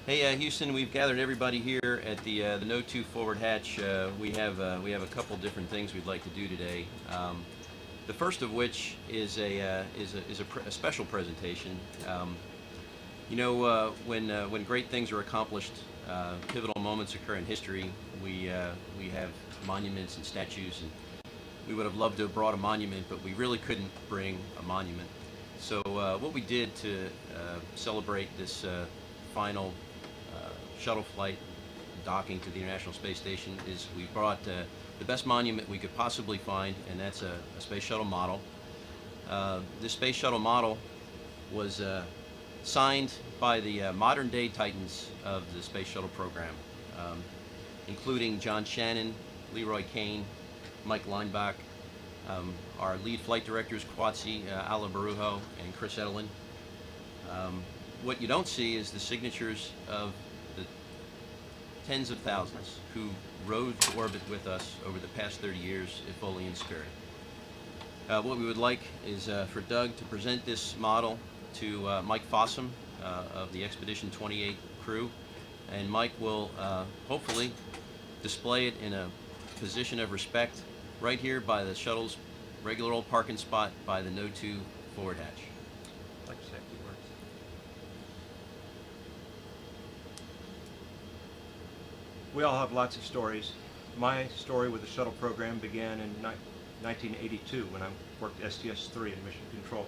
Hey, Houston, we've gathered everybody here at the No. 2 forward hatch. We have a couple different things we'd like to do today. The first of which is a special presentation. When great things are accomplished, pivotal moments occur in history. We have monuments and statues, and we would have loved to have brought a monument, but we really couldn't bring a monument. So what we did to celebrate this final shuttle flight docking to the International Space Station is we brought the best monument we could possibly find, and that's a space shuttle model. This space shuttle model was signed by the modern day titans of the space shuttle program, including John Shannon, Leroy Kane, Mike Leinbach, our lead flight directors Kwatsi Alabarujo and Chris Edelin. What you don't see is the signatures of the tens of thousands who rode to orbit with us over the past 30 years, if only in spirit. What we would like is for Doug to present this model to Mike Fossum of the Expedition 28 crew, and Mike will hopefully display it in a position of respect right here by the shuttle's regular old parking spot by the No. 2 forward hatch. I'd like to say a few words. We all have lots of stories. My story with the shuttle program began in 1982 when I worked STS-3 in mission control.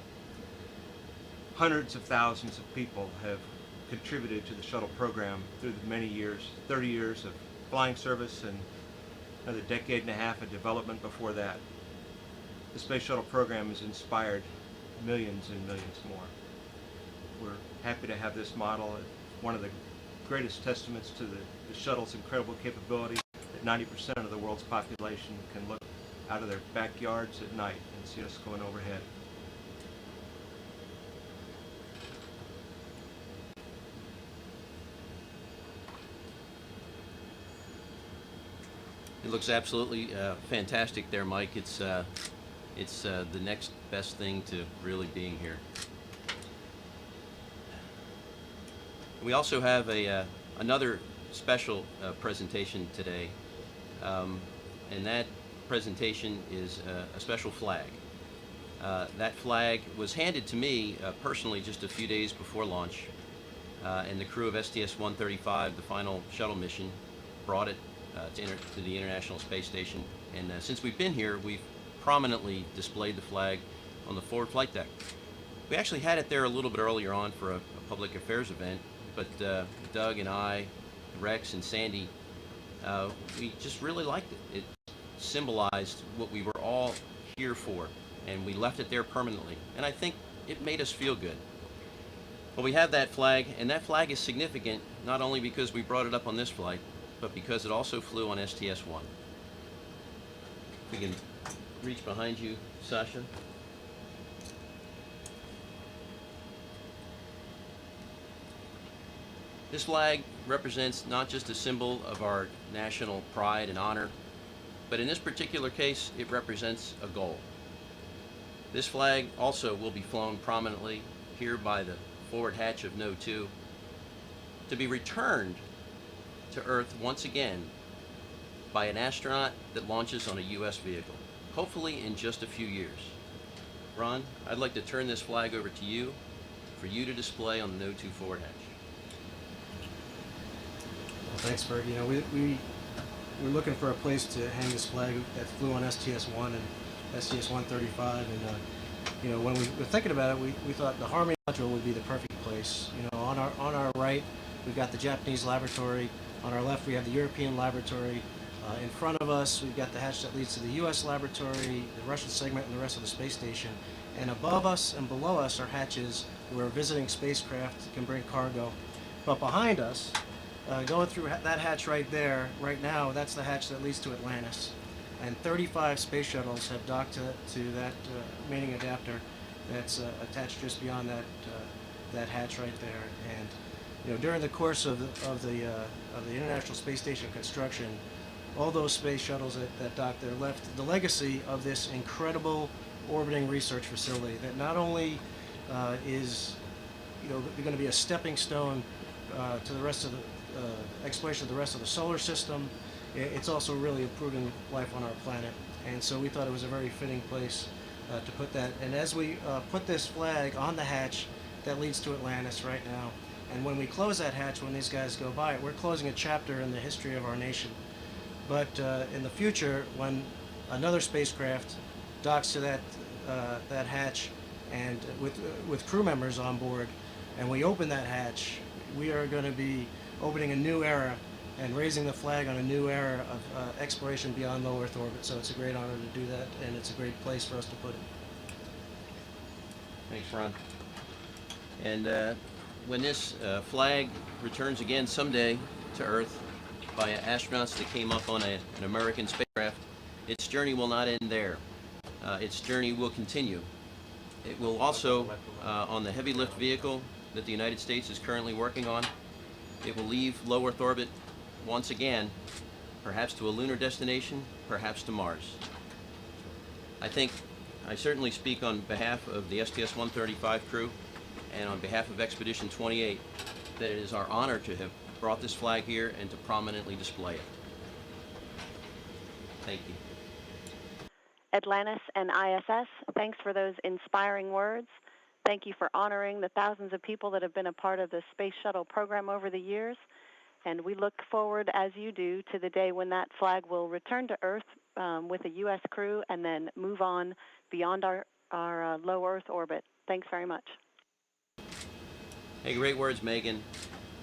Hundreds of thousands of people have contributed to the shuttle program through the many years, 30 years of flying service and another decade and a half of development before that. The space shuttle program has inspired millions and millions more. We're happy to have this model, one of the greatest testaments to the shuttle's incredible capability, that 90% of the world's population can look out of their backyards at night and see us going overhead. It looks absolutely fantastic there, Mike. It's the next best thing to really being here. We also have another special presentation today, and that presentation is a special flag. That flag was handed to me personally just a few days before launch, and the crew of STS-135, the final shuttle mission, brought it to the International Space Station, and since we've been here, we've prominently displayed the flag on the forward flight deck. We actually had it there a little bit earlier on for a public affairs event, but Doug and I, Rex and Sandy, we just really liked it. It symbolized what we were all here for, and we left it there permanently, and I think it made us feel good. But we have that flag, and that flag is significant not only because we brought it up on this flight, but because it also flew on STS-1. We can reach behind you, Sasha. This flag represents not just a symbol of our national pride and honor, but in this particular case, it represents a goal. This flag also will be flown prominently here by the forward hatch of No. 2 to be returned to Earth once again by an astronaut that launches on a U.S. vehicle, hopefully in just a few years. Ron, I'd like to turn this flag over to you for you to display on the No. 2 forward hatch. Well, thanks, Bert. You know, we're looking for a place to hang this flag that flew on STS-1 and STS-135, and when we were thinking about it, we thought the Harmony module would be the perfect place. On our right, we've got the Japanese laboratory. On our left, we have the European laboratory. In front of us, we've got the hatch that leads to the U.S. laboratory, the Russian segment, and the rest of the space station. And above us and below us are hatches where visiting spacecraft can bring cargo. But behind us, going through that hatch right there, right now, that's the hatch that leads to Atlantis. And 35 space shuttles have docked to that mating adapter that's attached just beyond that hatch right there. And during the course of the International Space Station construction, all those space shuttles that docked there left the legacy of this incredible orbiting research facility that not only is going to be a stepping stone to the rest of the exploration of the rest of the solar system. It's also really improving life on our planet, and so we thought it was a very fitting place to put that. And as we put this flag on the hatch that leads to Atlantis right now, and when we close that hatch, when these guys go by it, we're closing a chapter in the history of our nation. But in the future, when another spacecraft docks to that hatch, and with crew members on board, and we open that hatch, we are going to be opening a new era and raising the flag on a new era of exploration beyond low Earth orbit. So it's a great honor to do that, and it's a great place for us to put it. Thanks, Ron. And when this flag returns again someday to Earth by astronauts that came up on an American spacecraft, its journey will not end there. Its journey will continue. It will also, on the heavy lift vehicle that the United States is currently working on, it will leave low Earth orbit once again, perhaps to a lunar destination, perhaps to Mars. I certainly speak on behalf of the STS-135 crew and on behalf of Expedition 28 that it is our honor to have brought this flag here and to prominently display it. Thank you. Atlantis and ISS, thanks for those inspiring words. Thank you for honoring the thousands of people that have been a part of the Space Shuttle program over the years. And we look forward, as you do, to the day when that flag will return to Earth with a U.S. crew and then move on beyond our low Earth orbit. Thanks very much. Hey, great words, Megan.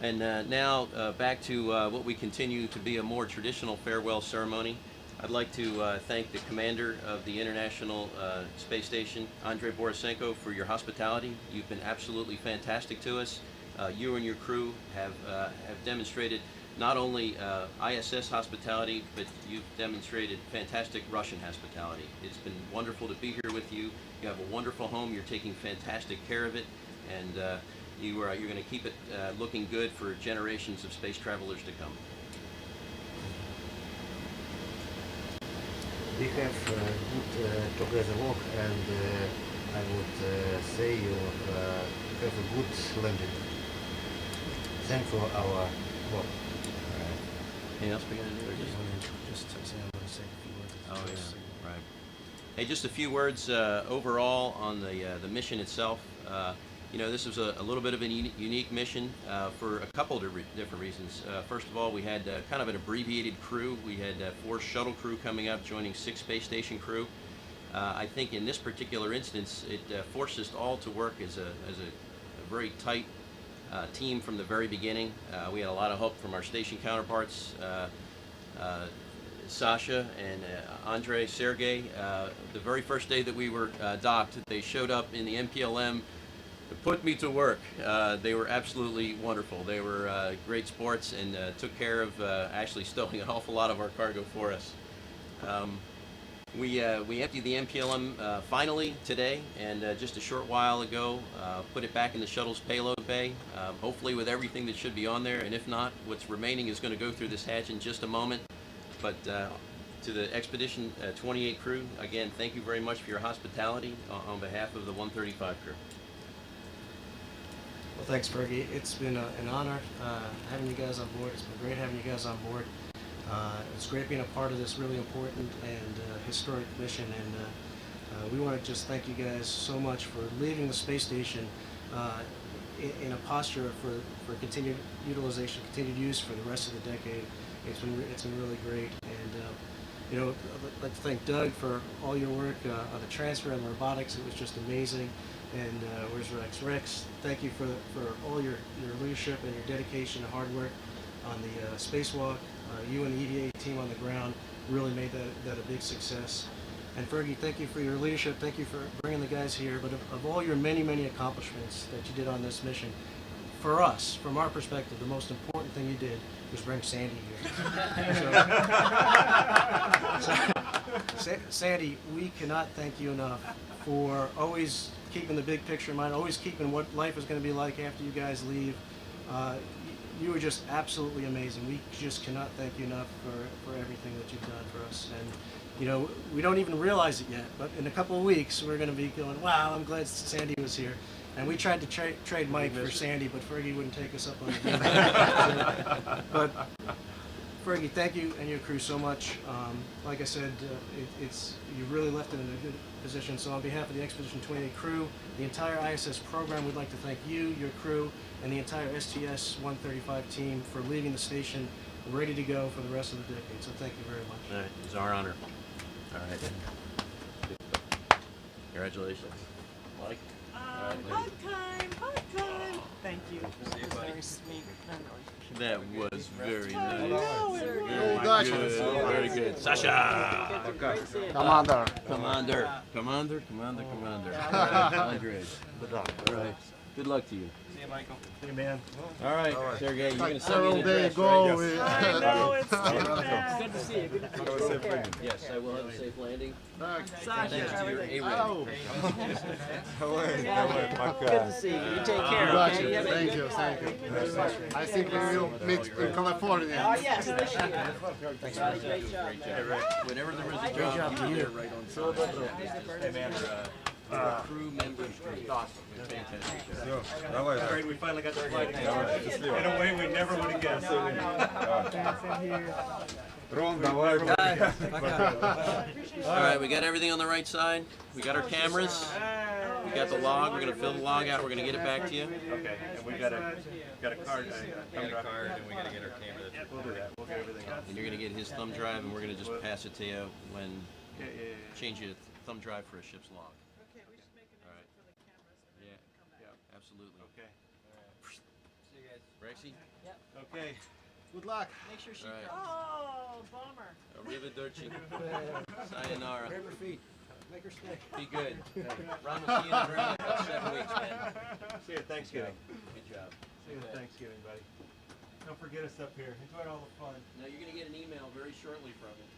And now back to what we continue to be a more traditional farewell ceremony. I'd like to thank the commander of the International Space Station, Andrei Borisenko, for your hospitality. You've been absolutely fantastic to us. You and your crew have demonstrated not only ISS hospitality, but you've demonstrated fantastic Russian hospitality. It's been wonderful to be here with you. You have a wonderful home. You're taking fantastic care of it, and you're going to keep it looking good for generations of space travelers to come. We have good together work, and I would say you have a good landing. Thanks for our work. Anything else we're going to do? Or Just say I'm going to say a few words. Oh, yeah, right. Hey, just a few words overall on the mission itself. You know, this was a little bit of a unique mission for a couple of different reasons. First of all, we had kind of an abbreviated crew. We had 4 shuttle crew coming up, joining 6 space station crew. I think in this particular instance, it forced us all to work as a very tight team from the very beginning. We had a lot of help from our station counterparts, Sasha and Andrei, Sergey. The very first day that we were docked, they showed up in the MPLM to put me to work. They were absolutely wonderful. They were great sports and took care of actually stowing an awful lot of our cargo for us. We emptied the MPLM finally today, and just a short while ago put it back in the shuttle's payload bay, hopefully with everything that should be on there, and if not, what's remaining is going to go through this hatch in just a moment. But to the Expedition 28 crew, again, thank you very much for your hospitality on behalf of the 135 crew. Well, thanks, Fergie. It's been an honor having you guys on board. It's been great having you guys on board. It's great being a part of this really important and historic mission, and we want to just thank you guys so much for leaving the space station in a posture for continued utilization, continued use for the rest of the decade. It's been really great, and you know, I'd like to thank Doug for all your work on the transfer and robotics. It was just amazing. And where's Rex? Rex, thank you for all your leadership and your dedication and hard work on the spacewalk. You and the EVA team on the ground really made that a big success. And Fergie, thank you for your leadership. Thank you for bringing the guys here. But of all your many, many accomplishments that you did on this mission, for us, from our perspective, the most important thing you did was bring Sandy here. Sandy, we cannot thank you enough for always keeping the big picture in mind, always keeping what life is going to be like after you guys leave. You were just absolutely amazing. We just cannot thank you enough for everything that you've done for us. And you know, we don't even realize it yet, but in a couple of weeks we're going to be going, wow, I'm glad Sandy was here. And we tried to trade Mike for Sandy, but Fergie wouldn't take us up on the deal. But Fergie, thank you and your crew so much. Like I said, you really left it in a good position. So on behalf of the Expedition 28 crew, the entire ISS program, we'd like to thank you, your crew, and the entire STS-135 team for leaving the station ready to go for the rest of the decade. So thank you very much. All right, it's our honor. All right. Congratulations. Mike? Hug time, hug time. Thank you. Very sweet memory. That was very nice. No, Very good. Very good. Sasha! Commander. Commander. Commander. Andres. Good luck. All right. Good luck to you. See you, Michael. See you, man. All right, Sergey, you're going to send me Several an days address, ago, right? we I know, it's too bad. Good to see you. Good to see you. Take care. Yes, I will have a safe landing. Sasha, Thanks to your everything. A-Ray. Good to see you. You take care, okay? You have a Thank good you, thank you. Pleasure. I think we will meet in California. Oh, yes, this year. Great job, man. Whenever there is a job, you're right on time. Hey, man. Crew members, great. Fantastic. Great, we finally got the flight in a way we never would have guessed. All right, we got everything on the right side. We got our cameras. We got the log. We're going to fill the log out. We're going to get it back to you. Okay, and we got a card. And we gotta get our camera. We'll do that. We'll get everything out. And you're going to get his thumb drive, and we're going to just pass it to you when Yeah. change your thumb drive for a ship's log. Okay, we should make a All right. note for the cameras and then Yeah. we can come back. Yeah, absolutely. Okay. See you guys. Rexy, Okay. Good luck. Make sure she all right. Oh, bummer. Arrivederci. Sayonara. Grab her feet. Make her stay. Be good. Ron, we'll see you in around about 7 weeks, man. See you at Thanksgiving. Good job. See you at Thanksgiving, buddy. Don't forget us up here. Enjoy all the fun. Now, you're going to get an email very shortly from him.